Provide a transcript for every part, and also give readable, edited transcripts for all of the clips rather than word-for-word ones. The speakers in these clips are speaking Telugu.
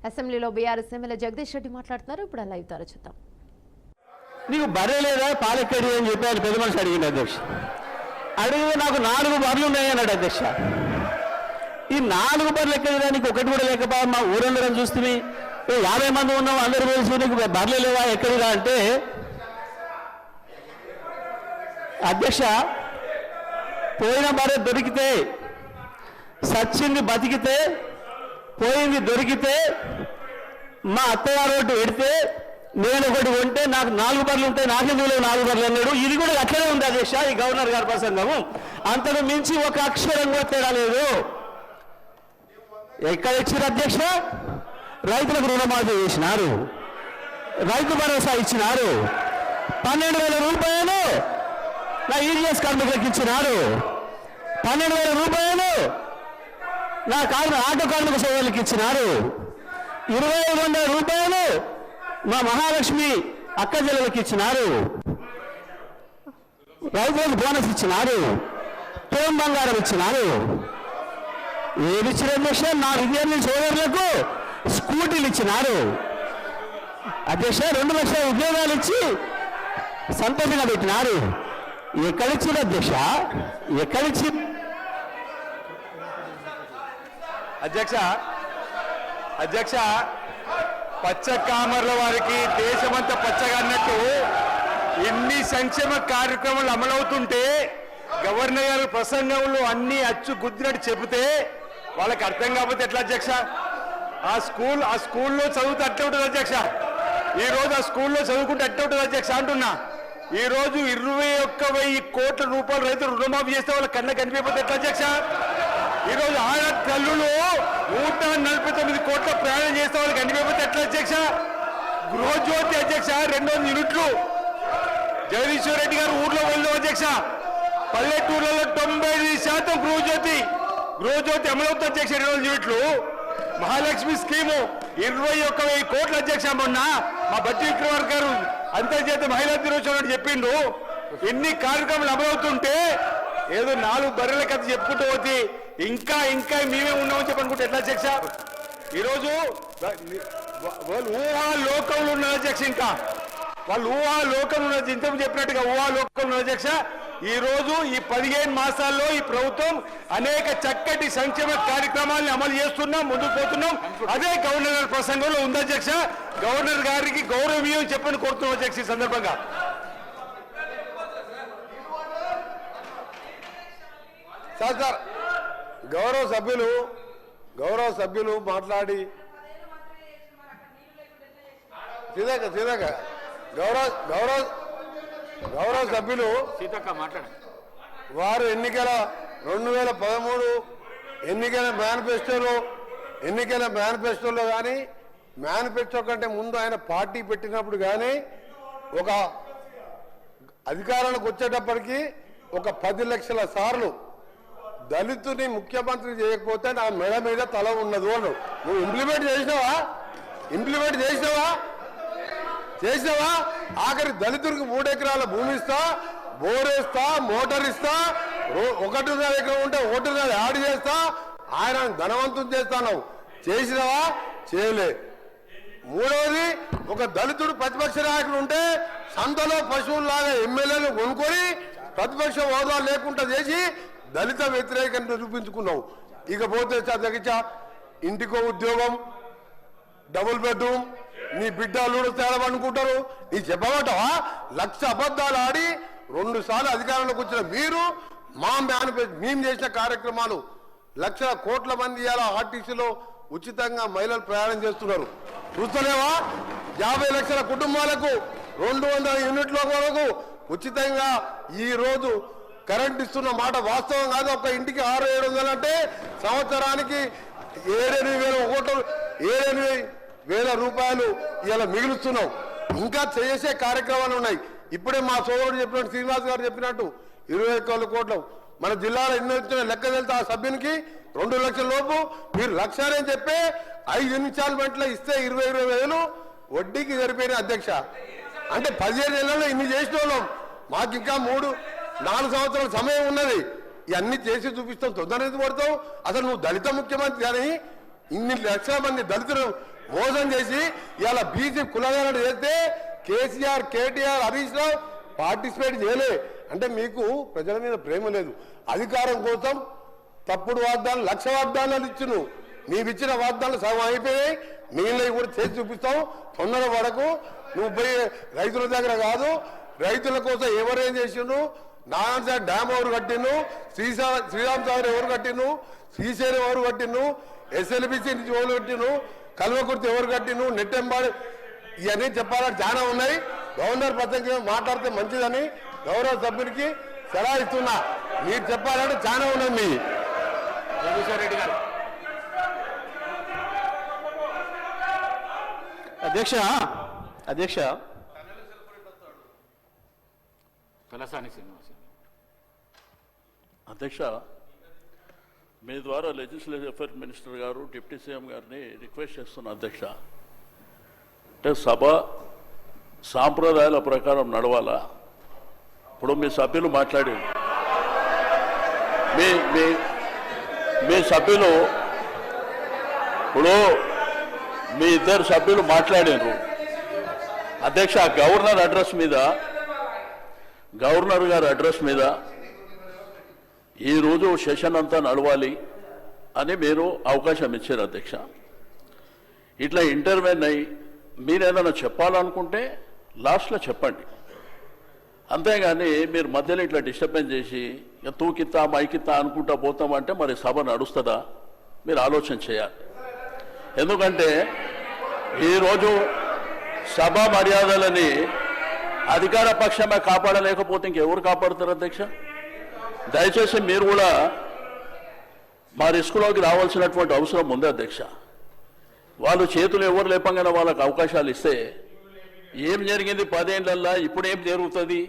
అసెంబ్లీలో బీఆర్ఎస్ ఎమ్మెల్యే జగదీష్ రెడ్డి మాట్లాడుతున్నారు. ఇప్పుడు లైవ్ ద్వారా చూద్దాం. నీకు బర్రె లేదా పాలెక్కడి అని చెప్పి ఆయన పెద్ద మనిషి అడిగింది అధ్యక్ష. అడిగితే నాకు 4 బర్రెలు ఉన్నాయి అన్నాడు అధ్యక్ష. ఈ 4 బర్రెలు ఎక్కడిదా, నీకు ఒకటి కూడా లేకపోయా, మా ఊరందరం చూస్తే 50 మంది ఉన్నాం, అందరూ కలిసి నీకు బర్రెలు లేవా ఎక్కడిదా అంటే, అధ్యక్ష పోయిన బర్రె దొరికితే, సచ్చింది బతికితే, పోయింది దొరికితే, మా అత్తగారు ఒకటి పెడితే నేను ఒకటి కొంటే నాకు 4 బర్రెలు ఉంటాయి, నాకెందుకు 4 బర్రెలు అన్నాడు. ఇది కూడా అట్లనే ఉంది అధ్యక్ష ఈ గవర్నర్ గారి ప్రసంగము. అంతకు మించి ఒక అక్షరం కూడా తేడా లేదు. ఎక్కడ ఇచ్చారు అధ్యక్ష? రైతులకు రుణమాఫీ చేసినారు, రైతు భరోసా ఇచ్చినారు, 12,000 రూపాయలు నా ఈడీఎస్ కార్మికులకు ఇచ్చినారు, 12,000 రూపాయలు నా ఆటో కార్మిక సోదరులకు ఇచ్చినారు, 2,500 రూపాయలు మా మహాలక్ష్మి అక్క జిల్లలకు ఇచ్చినారు, రైతులకు బోనస్ ఇచ్చినారు, తోం బంగారం ఇచ్చినారు. ఏది ఇచ్చిన అధ్యక్ష? నా విద్యార్థి సోదరులకు స్కూటీలు ఇచ్చినారు అధ్యక్ష. 2 లక్షల ఉద్యోగాలు ఇచ్చి సంతోషంగా పెట్టినారు. ఎక్కడిచ్చిన అధ్యక్ష? ఎక్కడిచ్చి అధ్యక్ష? అధ్యక్ష పచ్చ కామర్ల వారికి దేశమంతా పచ్చగా అన్నట్టు ఎన్ని సంక్షేమ కార్యక్రమాలు అమలవుతుంటే గవర్నర్ గారి ప్రసంగంలో అన్ని అచ్చు గుద్దినట్టు చెబితే వాళ్ళకి అర్థం కాకపోతే ఎట్లా అధ్యక్ష? ఆ స్కూల్లో చదువుతూ అట్లా ఉంటుంది అధ్యక్ష. ఈరోజు ఆ స్కూల్లో చదువుకుంటే అట్లా ఉంటుంది అధ్యక్ష అంటున్నా. ఈరోజు 21,000 కోట్ల రూపాయలు రైతులు రుణమాఫీ చేస్తే వాళ్ళ కన్నా కనిపించకపోతే ఎట్లా అధ్యక్ష? ఈరోజు ఆడ తల్లులు 149 కోట్ల ప్రయాణం చేస్తే వాళ్ళు కనిపించకపోతే ఎట్లా అధ్యక్ష? గృహజ్యోతి అధ్యక్ష 200 యూనిట్లు జగదీశ్వర్ రెడ్డి గారు ఊర్లో వెళ్ళాం అధ్యక్ష. పల్లెటూర్లలో 95% గృహజ్యోతి అమలవుతుంది అధ్యక్ష. 200 యూనిట్లు. మహాలక్ష్మి స్కీము 21,000 కోట్ల అధ్యక్ష. మొన్న మా బట్టి విక్రమార్ గారు అంతర్జాతీయ మహిళా దినోత్సవం చెప్పిండు. ఎన్ని కార్యక్రమాలు అమలవుతుంటే ఏదో 4 బర్రెల కథ చెప్పుకుంటూ పోతే ఇంకా మేమే ఉన్నామని చెప్పనుకుంటే ఎట్లా అధ్యక్ష? ఈరోజు వాళ్ళు ఊహాలోకంలో ఉన్నారు అధ్యక్ష. ఇంకా వాళ్ళు ఊహాలోకంలో ఉన్నారు, ఇంతకు చెప్పినట్టుగా ఊహాలోకంలో ఉన్నారు అధ్యక్ష. ఈ రోజు ఈ 15 మాసాల్లో ఈ ప్రభుత్వం అనేక చక్కటి సంక్షేమ కార్యక్రమాలను అమలు చేస్తున్నాం, ముందుకు పోతున్నాం. అదే గవర్నర్ గారి ప్రసంగంలో ఉంది అధ్యక్ష. గవర్నర్ గారికి గౌరవీయం చెప్పని కోరుతున్నాం అధ్యక్ష. ఈ సందర్భంగా సార్ గౌరవ సభ్యులు మాట్లాడి సీతక్క గౌరవ సభ్యులు వారు 2013 ఎన్నికల మేనిఫెస్టోలో కానీ మేనిఫెస్టో కంటే ముందు ఆయన పార్టీ పెట్టినప్పుడు కానీ ఒక అధికారానికి వచ్చేటప్పటికి ఒక 10 లక్షల సార్లు దళితుని ముఖ్యమంత్రి చేయకపోతే నా మెడ మీద తల ఉన్నది వాళ్ళు. నువ్వు ఇంప్లిమెంట్ చేసినావా? ఆఖరి దళితుడికి 3 ఎకరాల భూమి ఇస్తా, బోరేస్తా, మోటార్ ఇస్తా, 1.5 ఎకరం ఉంటే 1.5 యాడ్ చేస్తా, ఆయన ధనవంతం చేస్తాను. చేసినావా? చేయలే. మూడవది, ఒక దళితుడు ప్రతిపక్ష నాయకుడు ఉంటే సంతలో పశువుల్లాగా ఎమ్మెల్యేలు కొనుక్కొని ప్రతిపక్ష హోదా లేకుండా చేసి దళిత వ్యతిరేకం నిరూపించుకున్నావు. ఇకపోతే అధ్యక్ష ఇంటికో ఉద్యోగం, డబుల్ బెడ్రూమ్, నీ బిడ్డ అల్లుడు తేలమనుకుంటారు. నీ చెప్పమంటావా? 1,00,000 అబద్ధాలు ఆడి 2 సార్లు అధికారంలోకి వచ్చిన మీరు మేము చేసిన కార్యక్రమాలు 1,00,000 కోట్ల మంది ఇలా ఆర్టీసీలో ఉచితంగా మహిళలు ప్రయాణం చేస్తున్నారు. చూస్తలేవా? 50 లక్షల కుటుంబాలకు 200 యూనిట్ల వరకు ఉచితంగా ఈ రోజు కరెంట్ ఇస్తున్న మాట వాస్తవం కాదు. ఒక ఇంటికి 600-700 అంటే సంవత్సరానికి 7,000 రూపాయలు ఇలా మిగులుస్తున్నాం. ఇంకా చేసే కార్యక్రమాలు ఉన్నాయి. ఇప్పుడే మా సోదరుడు చెప్పినట్టు, శ్రీనివాస్ గారు చెప్పినట్టు 21 కోట్లు మన జిల్లాలో ఎన్ని వచ్చినా లెక్క వెళ్తే ఆ సభ్యునికి 2 లక్షల లోపు మీరు 1,00,000 అని చెప్పి 5 ఇన్స్టాల్మెంట్లో ఇస్తే 20,000 వడ్డీకి సరిపోయిన అధ్యక్ష. అంటే 15 నెలల్లో ఇన్ని చేసిన వాళ్ళం. మాకు ఇంకా 3-4 సంవత్సరాల సమయం ఉన్నది. ఇవన్నీ చేసి చూపిస్తాం. తొందర పడతావు. అసలు నువ్వు దళిత ముఖ్యమంత్రి అని ఇన్ని లక్షల మంది దళితులు మోసం చేసి ఇలా బీసీ కులగాలను చేస్తే కేసీఆర్, కేటీఆర్, హరీష్ రావు పార్టిసిపేట్ చేయలే. అంటే మీకు ప్రజల మీద ప్రేమ లేదు. అధికారం కోసం తప్పుడు వాగ్దానాలు, 1,00,000 వాగ్దానాలు ఇచ్చును. నీవిచ్చిన వాగ్దానాలు సగం అయిపోయాయి, మిగిలినవి కూడా చేసి చూపిస్తాం. తొందర పడకు. నువ్వు పోయి రైతుల దగ్గర కాదు, రైతుల కోసం ఎవరేం చేసిండ్రు, నారాయణ డ్యామ్ ఎవరు కట్టిండు, శ్రీరామ్ సాగర్ ఎవరు కట్టిండు, శ్రీశైలం ఎవరు కట్టిండు, ఎస్ఎల్బిసి నుంచి ఎవరు కట్టిండు, కల్వకుర్తి ఎవరు కట్టిండు, నెట్టెంబాడు, ఇవన్నీ చెప్పాలని చాలా ఉన్నాయి. గవర్నర్ ప్రత్యేకంగా మాట్లాడితే మంచిదని గౌరవ సభ్యునికి సలహా ఇస్తున్నా. మీరు చెప్పాలంటే చాలా ఉన్నాయి. మీ జగదీశ్వర్ రెడ్డి గారు. అధ్యక్ష తలసాని శ్రీనివాస్. అధ్యక్ష, మీ ద్వారా లెజిస్లేటివ్ అఫైర్స్ మినిస్టర్ గారు, డిప్యూటీ సీఎం గారిని రిక్వెస్ట్ చేస్తున్నా అధ్యక్ష. అంటే సభ సాంప్రదాయాల ప్రకారం నడవాలా? ఇప్పుడు మీ సభ్యులు మాట్లాడారు, మీ సభ్యులు ఇప్పుడు మీ ఇద్దరు సభ్యులు మాట్లాడారు అధ్యక్ష. గవర్నర్ గారి అడ్రస్ మీద ఈరోజు సెషన్ అంతా నడవాలి అని మీరు అవకాశం ఇచ్చారు అధ్యక్ష. ఇట్లా ఇంటర్వ్యూన్ అయ్యి మీరు ఏదైనా చెప్పాలనుకుంటే లాస్ట్లో చెప్పండి, అంతేగాని మీరు మధ్యలో ఇట్లా డిస్టర్బెన్స్ చేసి తూకిత్తా మైకిత్తా అనుకుంటా పోతామంటే మరి సభ నడుస్తుందా? మీరు ఆలోచన చేయాలి. ఎందుకంటే ఈరోజు సభ మర్యాదలని అధికార పక్షమే కాపాడలేకపోతే ఇంకెవరు కాపాడుతారు అధ్యక్ష? దయచేసి మీరు కూడా మా రిస్కులోకి రావాల్సినటువంటి అవసరం ఉంది అధ్యక్ష. వాళ్ళు చేతులు ఎవరు లేపంగానే వాళ్ళకి అవకాశాలు ఇస్తే ఏం జరిగింది 10 ఏళ్లల్లో, ఇప్పుడు ఏం జరుగుతుంది?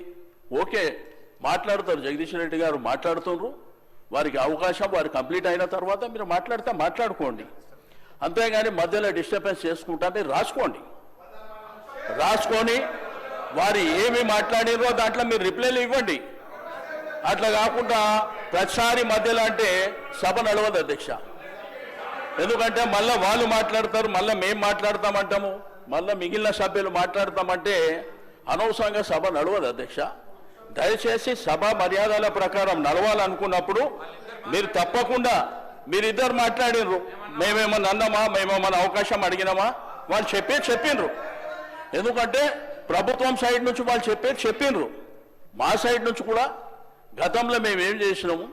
ఓకే, మాట్లాడతారు. జగదీష్ రెడ్డి గారు మాట్లాడుతున్నారు, వారికి అవకాశం వారు కంప్లీట్ అయిన తర్వాత మీరు మాట్లాడితే మాట్లాడుకోండి, అంతేగాని మధ్యలో డిస్టర్బెన్స్ చేసుకుంటే రాసుకొని వారు ఏమి మాట్లాడినో దాంట్లో మీరు రిప్లైలు ఇవ్వండి. అట్లా కాకుండా ప్రతిసారి మధ్యలో అంటే సభ నడవదు అధ్యక్ష. ఎందుకంటే మళ్ళీ వాళ్ళు మాట్లాడతారు, మళ్ళీ మేము మాట్లాడతామంటాము, మళ్ళీ మిగిలిన సభ్యులు మాట్లాడతామంటే అనవసరంగా సభ నడవదు అధ్యక్ష. దయచేసి సభ మర్యాదల ప్రకారం నడవాలనుకున్నప్పుడు మీరు తప్పకుండా, మీరిద్దరు మాట్లాడినరు, మేమేమన్నా అన్నామా, మేమేమన్నా అవకాశం అడిగినామా, వాళ్ళు చెప్పిండ్రు. ఎందుకంటే ప్రభుత్వం సైడ్ నుంచి వాళ్ళు చెప్పిండ్రు, మా సైడ్ నుంచి కూడా గతంలో మేము ఏం చేసినాము,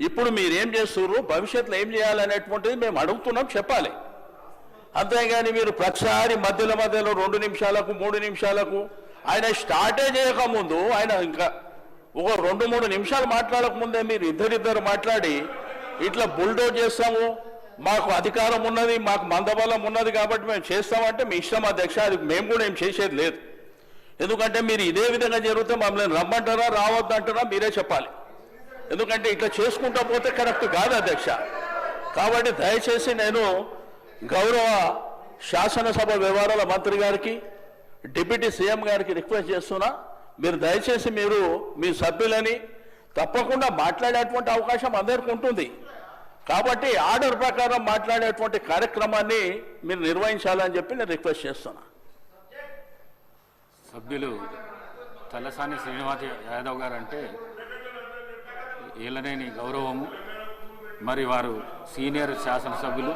ఇప్పుడు మీరేం చేస్తున్నారు, భవిష్యత్తులో ఏం చేయాలనేటువంటిది మేము అడుగుతున్నాం, చెప్పాలి. అంతేగాని మీరు ప్రతిసారి మధ్యలో 2 నిమిషాలకు 3 నిమిషాలకు ఆయన స్టార్టే చేయకముందు, ఆయన ఇంకా ఒక 2-3 నిమిషాలు మాట్లాడకముందే మీరు ఇద్దరిద్దరు మాట్లాడి ఇట్లా బుల్డోజ్ చేస్తాము, మాకు అధికారం ఉన్నది, మాకు మందబలం ఉన్నది కాబట్టి మేము చేస్తామంటే మీ ఇష్టం అధ్యక్ష. అది మేము కూడా ఏం చేసేది లేదు. ఎందుకంటే మీరు ఇదే విధంగా జరిగితే మమ్మల్ని రమ్మంటారా రావద్దంటారా మీరే చెప్పాలి. ఎందుకంటే ఇట్లా చేసుకుంటా పోతే కరెక్ట్ కాదు అధ్యక్ష. కాబట్టి దయచేసి నేను గౌరవ శాసనసభ వ్యవహారాల మంత్రి గారికి, డిప్యూటీ సీఎం గారికి రిక్వెస్ట్ చేస్తున్నా, మీరు దయచేసి మీరు మీ సభ్యులని తప్పకుండా మాట్లాడేటువంటి అవకాశం అందరికీ ఉంటుంది. కాబట్టి ఆర్డర్ ప్రకారం మాట్లాడేటువంటి కార్యక్రమాన్ని మీరు నిర్వహించాలని చెప్పి నేను రిక్వెస్ట్ చేస్తున్నా. సభ్యులు తలసాని శ్రీనివాస్ యాదవ్ గారు అంటే ఏలనేని గౌరవము, మరి వారు సీనియర్ శాసనసభ్యులు,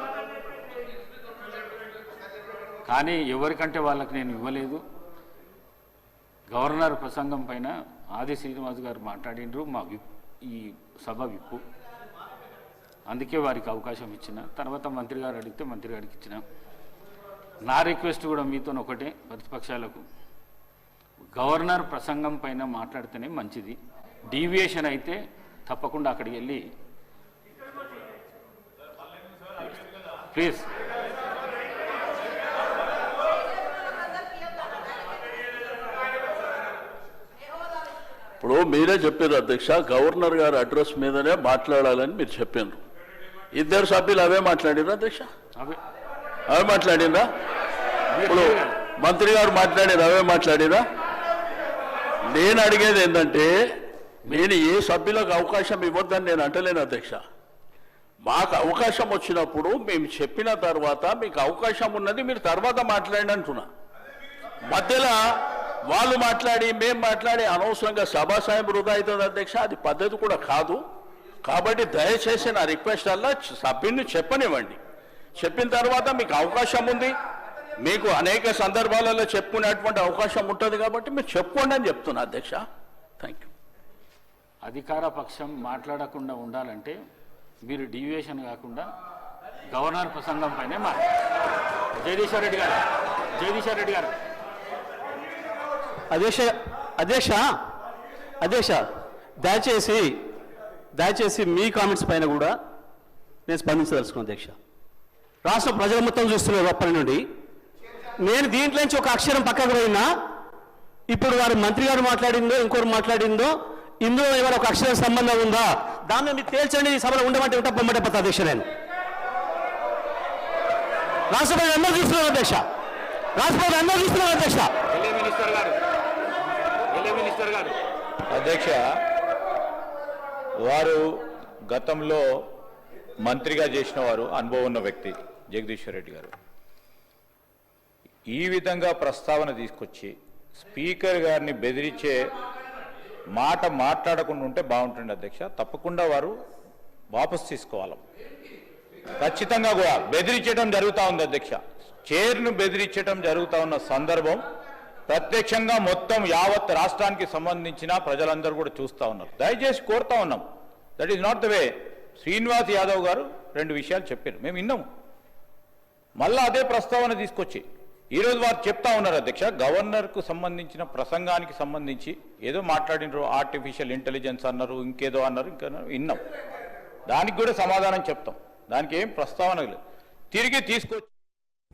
కానీ ఎవరికంటే వాళ్ళకి నేను ఇవ్వలేదు. గవర్నర్ ప్రసంగం పైన ఆది శ్రీనివాస్ గారు మాట్లాడినరు, మా ఈ సభ విప్పు, అందుకే వారికి అవకాశం ఇచ్చిన. తర్వాత మంత్రి గారు అడిగితే మంత్రి గారికి ఇచ్చిన. నా రిక్వెస్ట్ కూడా మీతో ఒకటే, ప్రతిపక్షాలకు గవర్నర్ ప్రసంగం పైన మాట్లాడితేనే మంచిది. డీవియేషన్ అయితే తప్పకుండా అక్కడికి వెళ్ళి ప్లీజ్. ఇప్పుడు మీరే చెప్పారు అధ్యక్ష, గవర్నర్ గారి అడ్రస్ మీదనే మాట్లాడాలని మీరు చెప్పారు. ఇద్దరు సభ్యులు అవే మాట్లాడిరా అధ్యక్ష? అవే మాట్లాడినరా? ఇప్పుడు మంత్రి గారు మాట్లాడారు, అవే మాట్లాడిరా? నేను అడిగేది ఏంటంటే, నేను ఏ సభ్యులకు అవకాశం ఇవ్వద్దని నేను అంటలేను అధ్యక్ష. మాకు అవకాశం వచ్చినప్పుడు మేము చెప్పిన తర్వాత మీకు అవకాశం ఉన్నది, మీరు తర్వాత మాట్లాడండి అంటున్నా. మధ్యలో వాళ్ళు మాట్లాడి మేము మాట్లాడి అనవసరంగా సభాసాయం వృధా అవుతుంది అధ్యక్ష. అది పద్ధతి కూడా కాదు. కాబట్టి దయచేసి నా రిక్వెస్ట్ అలా సభ్యుని చెప్పనివ్వండి. చెప్పిన తర్వాత మీకు అవకాశం ఉంది, మీకు అనేక సందర్భాలలో చెప్పుకునేటువంటి అవకాశం ఉంటుంది కాబట్టి మీరు చెప్పుకోండి అని చెప్తున్నా అధ్యక్ష. Thank you. అధికార పక్షం మాట్లాడకుండా ఉండాలంటే మీరు డీవియేషన్ కాకుండా గవర్నర్ ప్రసంగం పైనే జగదీశ్వర్ రెడ్డి గారు అధ్యక్ష దయచేసి మీ కామెంట్స్ పైన కూడా నేను స్పందించదలుచుకున్నాను అధ్యక్ష. రాష్ట్ర ప్రజలు మొత్తం చూస్తున్నారు అప్పటి నుండి. నేను దీంట్లో నుంచి ఒక అక్షరం పక్కకు పోయినా ఇప్పుడు వారు మంత్రి గారు మాట్లాడిందో ఇంకోరు మాట్లాడిందో ఇందులో ఏమైనా ఒక అక్షరం సంబంధం ఉందా దాన్ని మీరు తేల్చండి. ఈ సభలో ఉండమంటే ఉంటా పొమ్మంటే పత్త అధ్యక్ష. నేను రాష్ట్రపతి అందరూ చూస్తున్నారు అధ్యక్ష. అధ్యక్ష, వారు గతంలో మంత్రిగా చేసిన వారు, అనుభవం ఉన్న వ్యక్తి జగదీశ్వర్ రెడ్డి గారు. ఈ విధంగా ప్రస్తావన తీసుకొచ్చి స్పీకర్ గారిని బెదిరించే మాట మాట్లాడకుండా ఉంటే బాగుంటుంది అధ్యక్ష. తప్పకుండా వారు వాపసు తీసుకోవాలి. ఖచ్చితంగా కూడా బెదిరించడం జరుగుతూ ఉంది అధ్యక్ష. చైర్ను బెదిరించడం జరుగుతూ ఉన్న సందర్భం ప్రత్యక్షంగా మొత్తం యావత్ రాష్ట్రానికి సంబంధించిన ప్రజలందరూ కూడా చూస్తూ ఉన్నారు. దయచేసి కోరుతా ఉన్నాం. That is not the way. Srinivas Yadav గారు 2 విషయాలు చెప్పారు, మేము విన్నాము. మళ్ళా అదే ప్రస్తావన తీసుకొచ్చి ఈరోజు వారు చెప్తా ఉన్నారు అధ్యక్ష. గవర్నర్కు సంబంధించిన ప్రసంగానికి సంబంధించి ఏదో మాట్లాడినారు, ఆర్టిఫిషియల్ ఇంటెలిజెన్స్ అన్నారు, ఇంకేదో అన్నారు, ఇంకా విన్నాం. దానికి కూడా సమాధానం చెప్తాం. దానికి ఏం ప్రస్తావన లేదు. తిరిగి తీసుకొచ్చి